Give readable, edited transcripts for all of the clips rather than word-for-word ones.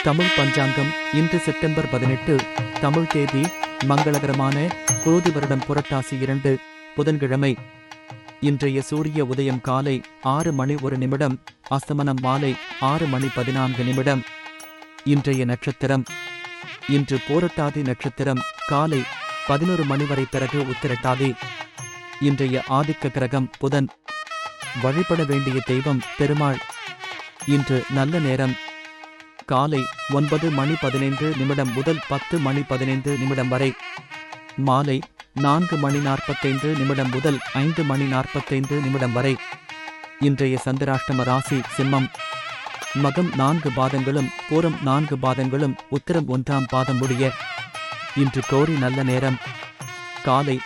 தமிழ் பஞ்சாங்கம் இன்று செப்டம்பர் 18 தமிழ் தேதி மங்களகரமான குரோதி வருடம் புரட்டாசி 2 புதன்கிழமை. இன்றைய சூரிய உதயம் காலை 6:01, அஸ்தமனம் மாலை 6:14. இன்றைய நட்சத்திரம் இன்று போரட்டாதி நட்சத்திரம் காலை 11 மணி வரை, பிறகு உத்திரட்டாதி. இன்றைய ஆதிக்க கிரகம் புதன். வழிபட வேண்டிய தெய்வம் பெருமாள். இன்று நல்ல நேரம் காலை 9:15 முதல் 10:15 வரை, மாலை 4:45 முதல் 5:45 வரை. இன்றைய சந்திராஷ்டம ராசி சிம்மம். மகம் 4 பாதங்களும் பூரம் 4 பாதங்களும் உத்திரம் 1ஆம் பாதம் முடிய. இன்று கோரி நல்ல நேரம் காலை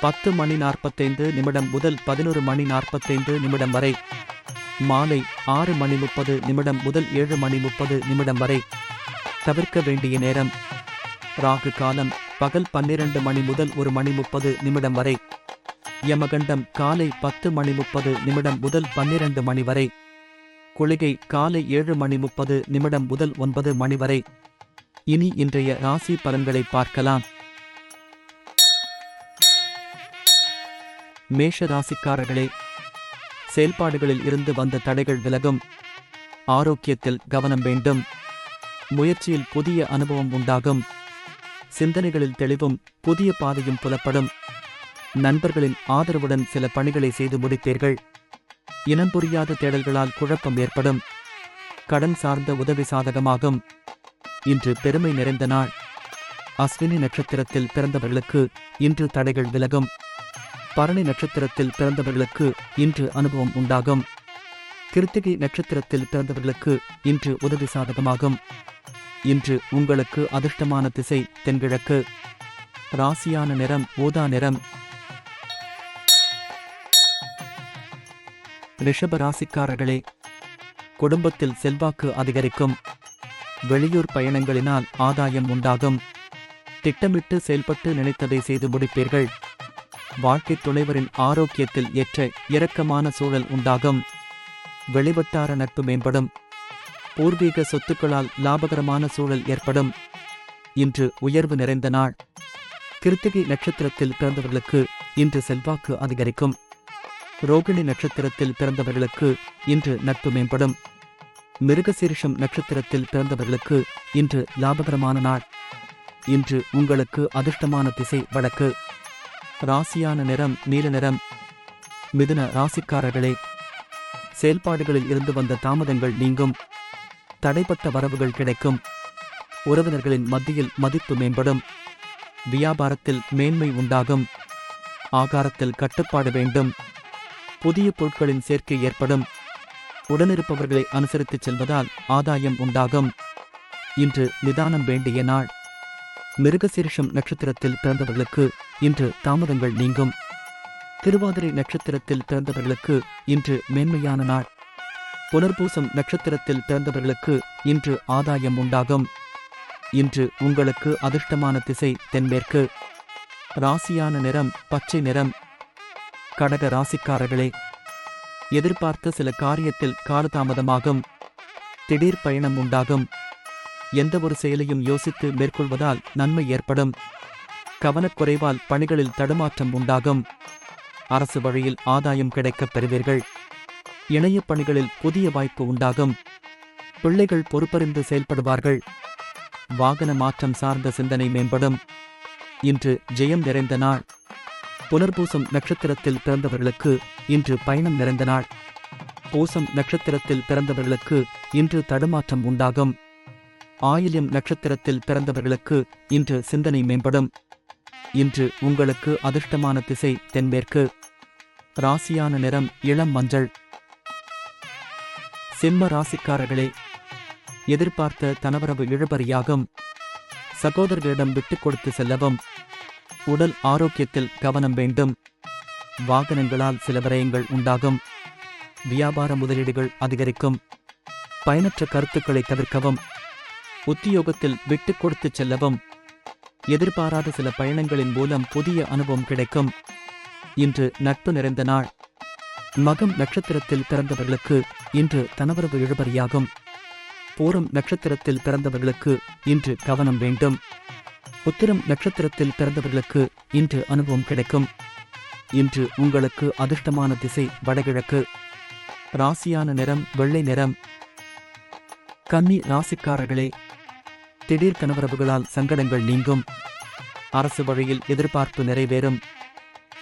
10:45 முதல் 11:45 வரை, மாலை 6:30 முதல் 7:30 வரை. தவிர்க்க வேண்டிய நேரம் ராகு காலம் பகல் 12 மணி முதல் 1:30 வரை. யமகண்டம் காலை 10:30 முதல் 12 மணி வரை. குளிகை காலை 7:30 முதல் 9 மணி வரை. இனி இன்றைய ராசி பலன்களை பார்க்கலாம். மேஷ ராசிக்காரர்களே, செயல்பாடுகளில் இருந்து வந்த தடைகள் விலகும். ஆரோக்கியத்தில் கவனம் வேண்டும். முயற்சியில் புதிய அனுபவம் உண்டாகும். சிந்தனைகளில் தெளிவும் புதிய பாதையும் புலப்படும். நண்பர்களின் ஆதரவுடன் சில பணிகளை செய்து முடித்தீர்கள். இனம் புரியாத தேடல்களால் குழப்பம் ஏற்படும். கடன் சார்ந்த உதவி சாதகமாகும். இன்று பெருமை நிறைந்த நாள். அஸ்வினி நட்சத்திரத்தில் பிறந்தவர்களுக்கு இன்று தடைகள் விலகும். பரணி நட்சத்திரத்தில் பிறந்தவர்களுக்கு இன்று அனுபவம் உண்டாகும். கிருத்திகை நட்சத்திரத்தில் பிறந்தவர்களுக்கு இன்று உதவி சாதகமாகும். இன்று உங்களுக்கு அதிர்ஷ்டமான திசை தென்கிழக்கு. ராசியான நிறம் ஊதா நிறம். ரிஷப ராசிக்காரர்களே, குடும்பத்தில் செல்வாக்கு அதிகரிக்கும். வெளியூர் பயணங்களினால் ஆதாயம் உண்டாகும். திட்டமிட்டு செயல்பட்டு நினைத்ததை செய்து முடிப்பீர்கள். வாழ்க்கை துணைவரின் ஆரோக்கியத்தில் ஏற்ற இரக்கமான சூழல் உண்டாகும். வெளிவட்டார நட்பு மேம்படும். பூர்வீக சொத்துக்களால் லாபகரமான சூழல் ஏற்படும். இன்று உயர்வு நிறைந்த நாள். கிருத்திகை நட்சத்திரத்தில் பிறந்தவர்களுக்கு இன்று செல்வாக்கு அதிகரிக்கும். ரோகிணி நட்சத்திரத்தில் பிறந்தவர்களுக்கு இன்று நட்பு மேம்படும். மிருகசீரிஷம் நட்சத்திரத்தில் பிறந்தவர்களுக்கு இன்று லாபகரமான நாள். இன்று உங்களுக்கு அதிர்ஷ்டமான திசை வடக்கு. ராசியான நிறம் நீல நிறம். மிதுன ராசிக்காரர்களே, செயல்பாடுகளில் இருந்து வந்த தாமதங்கள் நீங்கும். தடைப்பட்ட வரவுகள் கிடைக்கும். உறவினர்களின் மத்தியில் மதிப்பு மேம்படும். வியாபாரத்தில் மேன்மை உண்டாகும். ஆகாரத்தில் கட்டுப்பாடு வேண்டும். புதிய பொருட்களின் சேர்க்கை ஏற்படும். உடனிருப்பவர்களை அனுசரித்துச் செல்வதால் ஆதாயம் உண்டாகும். இன்று நிதானம் வேண்டிய நாள். மிருகசீரிஷம் நட்சத்திரத்தில் பிறந்தவர்களுக்கு இன்று தாமதங்கள் நீங்கும். திருவாதிரை நட்சத்திரத்தில் பிறந்தவர்களுக்கு இன்று மேன்மையான நாள். புனர்பூசம் நட்சத்திரத்தில் பிறந்தவர்களுக்கு இன்று ஆதாயம் உண்டாகும். இன்று உங்களுக்கு அதிர்ஷ்டமான திசை தென்மேற்கு. ராசியான நிறம் பச்சை நிறம். கடக ராசிக்காரர்களே, எதிர்பார்த்த சில காரியத்தில் காலதாமதமாகும். திடீர் பயணம் உண்டாகும். எந்த ஒரு செயலையும் யோசித்து மேற்கொள்வதால் நன்மை ஏற்படும். கவனக்குறைவால் பணிகளில் தடுமாற்றம் உண்டாகும். அரசு வழியில் ஆதாயம் கிடைக்கப் பெறுவீர்கள். இணைய பணிகளில் புதிய வாய்ப்பு உண்டாகும். பிள்ளைகள் பொறுப்பறிந்து செயல்படுவார்கள். வாகன மாற்றம் சார்ந்த சிந்தனை மேம்படும். இன்று ஜெயம் நிறைந்த நாள். புனர்பூசம் நட்சத்திரத்தில் பிறந்தவர்களுக்கு இன்று பயணம் நிறைந்த நாள். பூசம் நட்சத்திரத்தில் பிறந்தவர்களுக்கு இன்று தடுமாற்றம் உண்டாகும். ஆயில்யம் நட்சத்திரத்தில் பிறந்தவர்களுக்கு இன்று சிந்தனை மேம்படும். இன்று உங்களுக்கு அதிர்ஷ்டமான திசை தென்மேற்கு. ராசியான நிறம் இளம் மஞ்சள். சிம்ம ராசிக்காரர்களே, எதிர்பார்த்த தனவரவு இழுபறியாகும். சகோதரர்களிடம் விட்டுக் கொடுத்து செல்லவும். உடல் ஆரோக்கியத்தில் கவனம் வேண்டும். வாகனங்களால் சில விரயங்கள் உண்டாகும். வியாபார முதலீடுகள் அதிகரிக்கும். பயனற்ற கருத்துக்களை தவிர்க்கவும். உத்தியோகத்தில் விட்டுக் கொடுத்து செல்லவும். எதிர்பாராத சில பயணங்களின் மூலம் புதிய அனுபவம் கிடைக்கும். இன்று நட்பு நிறைந்த நாள். மகம் நட்சத்திரத்தில் பிறந்தவர்களுக்கு இன்று தனவரவு இழுபறியாகும். பூரம் நட்சத்திரத்தில் பிறந்தவர்களுக்கு இன்று கவனம் வேண்டும். உத்திரம் நட்சத்திரத்தில் பிறந்தவர்களுக்கு இன்று அனுபவம் கிடைக்கும். இன்று உங்களுக்கு அதிர்ஷ்டமான திசை வடகிழக்கு. ராசியான நிறம் வெள்ளை நிறம். கன்னி ராசிக்காரர்களே, திடீர் கனவரவுகளால் சங்கடங்கள் நீங்கும். அரசு வழியில் எதிர்பார்ப்பு நிறைவேறும்.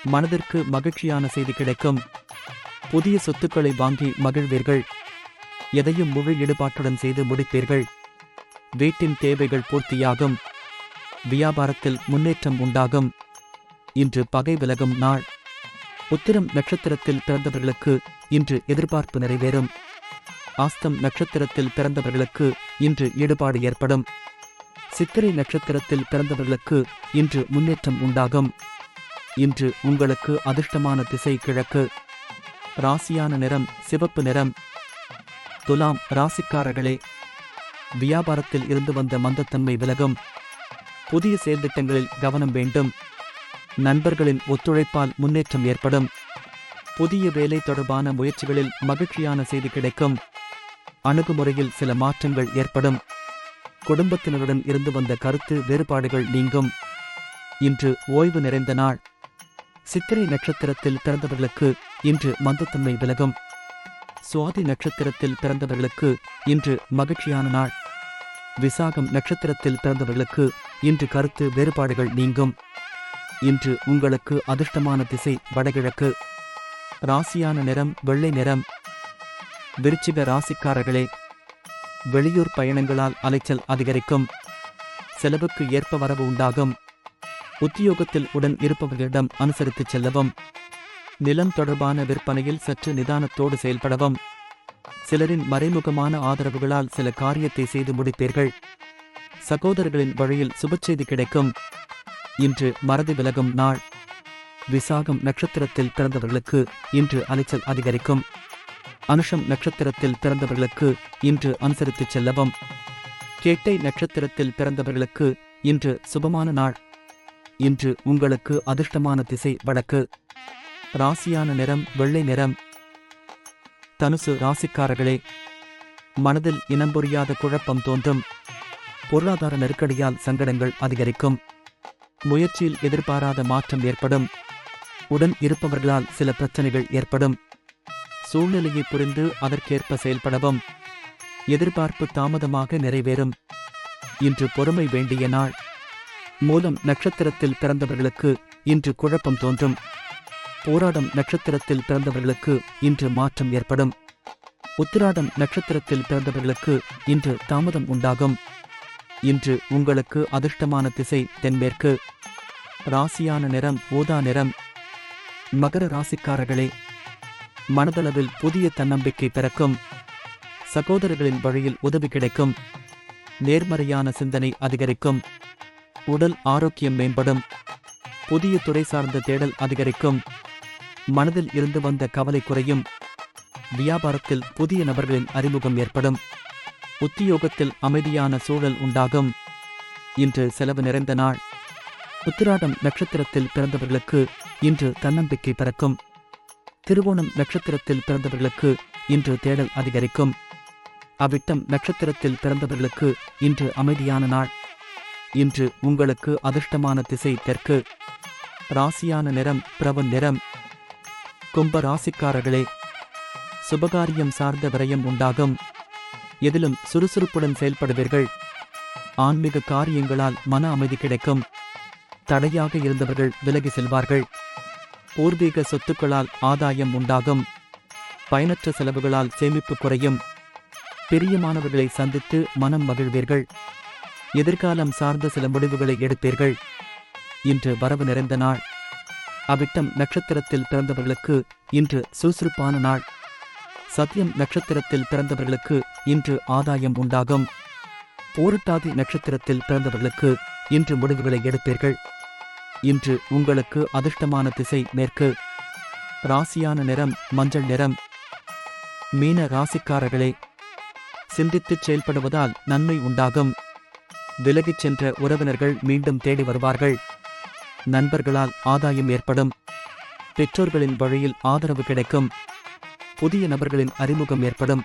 மனதிற்கு மகிழ்ச்சியான செய்தி கிடைக்கும். புதிய சொத்துக்களை வாங்கி மகிழ்வீர்கள். எதையும் முழு ஈடுபாட்டுடன் செய்து முடிப்பீர்கள். வீட்டின் தேவைகள் பூர்த்தியாகும். வியாபாரத்தில் முன்னேற்றம் உண்டாகும். இன்று பகை விலகும் நாள். உத்திரம் நட்சத்திரத்தில் பிறந்தவர்களுக்கு இன்று எதிர்பார்ப்பு நிறைவேறும். ஆஸ்தம் நட்சத்திரத்தில் பிறந்தவர்களுக்கு இன்று ஈடுபாடு ஏற்படும். சித்திரை நட்சத்திரத்தில் பிறந்தவர்களுக்கு இன்று முன்னேற்றம் உண்டாகும். இன்று உங்களுக்கு அதிர்ஷ்டமான திசை கிழக்கு. ராசியான நிறம் சிவப்பு நிறம். துலாம் ராசிக்காரர்களே, வியாபாரத்தில் இருந்து வந்த மந்தத்தன்மை விலகும். புதிய செயல்திட்டங்களில் கவனம் வேண்டும். நண்பர்களின் ஒத்துழைப்பால் முன்னேற்றம் ஏற்படும். புதிய வேலை தொடர்பான முயற்சிகளில் மகிழ்ச்சியான செய்தி கிடைக்கும். அணுகுமுறையில் சில மாற்றங்கள் ஏற்படும். குடும்பத்தினருடன் இருந்து வந்த கருத்து வேறுபாடுகள் நீங்கும். இன்று ஓய்வு நிறைந்த நாள். சித்திரை நட்சத்திரத்தில் பிறந்தவர்களுக்கு இன்று மந்தத்தன்மை விலகும். சுவாதி நட்சத்திரத்தில் பிறந்தவர்களுக்கு இன்று மகிழ்ச்சியான நாள். விசாகம் நட்சத்திரத்தில் பிறந்தவர்களுக்கு இன்று கருத்து வேறுபாடுகள் நீங்கும். இன்று உங்களுக்கு அதிர்ஷ்டமான திசை வடகிழக்கு. ராசியான நிறம் வெள்ளை நிறம். விருச்சிக ராசிக்காரர்களே, வெளியூர் பயணங்களால் அலைச்சல் அதிகரிக்கும். செலவுக்கு ஏற்ப வரவு உண்டாகும். உத்தியோகத்தில் உடன் இருப்பவர்களிடம் அனுசரித்துச் செல்லவும். நிலம் தொடர்பான விற்பனையில் சற்று நிதானத்தோடு செயல்படவும். சிலரின் மறைமுகமான ஆதரவுகளால் சில காரியத்தை செய்து முடிப்பீர்கள். சகோதரர்களின் வழியில் சுபச்செய்தி கிடைக்கும். இன்று மறதி விலகும் நாள். விசாகம் நட்சத்திரத்தில் பிறந்தவர்களுக்கு இன்று அலைச்சல் அதிகரிக்கும். அனுஷம் நட்சத்திரத்தில் பிறந்தவர்களுக்கு இன்று அனுசரித்துச் செல்லவும். கேட்டை நட்சத்திரத்தில் பிறந்தவர்களுக்கு இன்று சுபமான நாள். இன்று உங்களுக்கு அதிர்ஷ்டமான திசை வடக்கு. ராசியான நிறம் வெள்ளை நிறம். தனுசு ராசிக்காரர்களே, மனதில் இனம் புரியாத குழப்பம் தோன்றும். பொருளாதார நெருக்கடியால் சங்கடங்கள் அதிகரிக்கும். முயற்சியில் எதிர்பாராத மாற்றம் ஏற்படும். உடன் இருப்பவர்களால் சில பிரச்சனைகள் ஏற்படும். சூழ்நிலையை புரிந்து அதற்கேற்ப செயல்படவும். எதிர்பார்ப்பு தாமதமாக நிறைவேறும். இன்று பொறுமை வேண்டிய நாள். மூலம் நட்சத்திரத்தில் பிறந்தவர்களுக்கு இன்று குழப்பம் தோன்றும். போராடம் நட்சத்திரத்தில் பிறந்தவர்களுக்கு இன்று மாற்றம் ஏற்படும். உத்திராடம் நட்சத்திரத்தில் பிறந்தவர்களுக்கு இன்று தாமதம் உண்டாகும். இன்று உங்களுக்கு அதிர்ஷ்டமான திசை தென்மேற்கு. ராசியான நிறம் ஊதா நிறம். மகர ராசிக்காரர்களே, மனதளவில் புதிய தன்னம்பிக்கை பிறக்கும். சகோதரர்களின் வழியில் உதவி கிடைக்கும். நேர்மறையான சிந்தனை அதிகரிக்கும். உடல் ஆரோக்கியம் மேம்படும். புதிய துறை சார்ந்த தேடல் அதிகரிக்கும். மனதில் இருந்து வந்த கவலை குறையும். வியாபாரத்தில் புதிய நபர்களின் அறிமுகம் ஏற்படும். உத்தியோகத்தில் அமைதியான சூழல் உண்டாகும். இன்று செலவு நிறைந்த நாள். உத்திராடம் நட்சத்திரத்தில் பிறந்தவர்களுக்கு இன்று தன்னம்பிக்கை பிறக்கும். திருவோணம் நட்சத்திரத்தில் பிறந்தவர்களுக்கு இன்று தேடல் அதிகரிக்கும். அவிட்டம் நட்சத்திரத்தில் பிறந்தவர்களுக்கு இன்று அமைதியான நாள். இன்று உங்களுக்கு அதிர்ஷ்டமான திசை தெற்கு. ராசியான நிறம் பிரவன் நிறம். கும்ப ராசிக்காரர்களே, சுபகாரியம் சார்ந்த விரயம் உண்டாகும். எதிலும் சுறுசுறுப்புடன் செயல்படுவீர்கள். ஆன்மீக காரியங்களால் மன அமைதி கிடைக்கும். தடையாக இருந்தவர்கள் விலகி செல்வார்கள். பூர்வீக சொத்துக்களால் ஆதாயம் உண்டாகும். பயனற்ற செலவுகளால் சேமிப்பு குறையும். பிரியமானவர்களை சந்தித்து மனம் மகிழ்வீர்கள். எதிர்காலம் சார்ந்த சில முடிவுகளை எடுப்பீர்கள். இன்று வரவு நிறைந்த நாள். அவிட்டம் நட்சத்திரத்தில் பிறந்தவர்களுக்கு இன்று சுறுசுறுப்பான நாள். சத்யம் நட்சத்திரத்தில் பிறந்தவர்களுக்கு இன்று ஆதாயம் உண்டாகும். பூரட்டாதி நட்சத்திரத்தில் பிறந்தவர்களுக்கு இன்று முடிவுகளை எடுப்பீர்கள். இன்று உங்களுக்கு அதிர்ஷ்டமான திசை மேற்கு. ராசியான நிறம் மஞ்சள் நிறம். மீன ராசிக்காரர்களே, சிந்தித்துச் செயல்படுவதால் நன்மை உண்டாகும். விலகிச் சென்ற உறவினர்கள் மீண்டும் தேடி வருவார்கள். நண்பர்களால் ஆதாயம் ஏற்படும். பெற்றோர்களின் வழியில் ஆதரவு கிடைக்கும். புதிய நபர்களின் அறிமுகம் ஏற்படும்.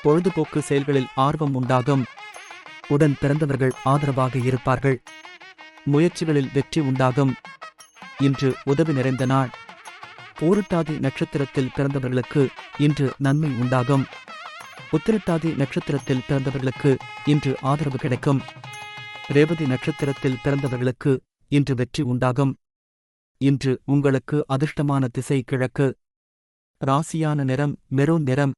பொழுதுபோக்கு செயல்களில் ஆர்வம் உண்டாகும். உடன் பிறந்தவர்கள் ஆதரவாக இருப்பார்கள். முயற்சிகளில் வெற்றி உண்டாகும். இன்று உதவி நிறைந்த நாள். பூரட்டாதி நட்சத்திரத்தில் பிறந்தவர்களுக்கு இன்று நன்மை உண்டாகும். உத்திரட்டாதி நட்சத்திரத்தில் பிறந்தவர்களுக்கு இன்று ஆதரவு கிடைக்கும். ரேவதி நட்சத்திரத்தில் பிறந்தவர்களுக்கு இன்று வெற்றி உண்டாகும். இன்று உங்களுக்கு அதிர்ஷ்டமான திசை கிழக்கு. ராசியான நிறம் மெரூன் நிறம்.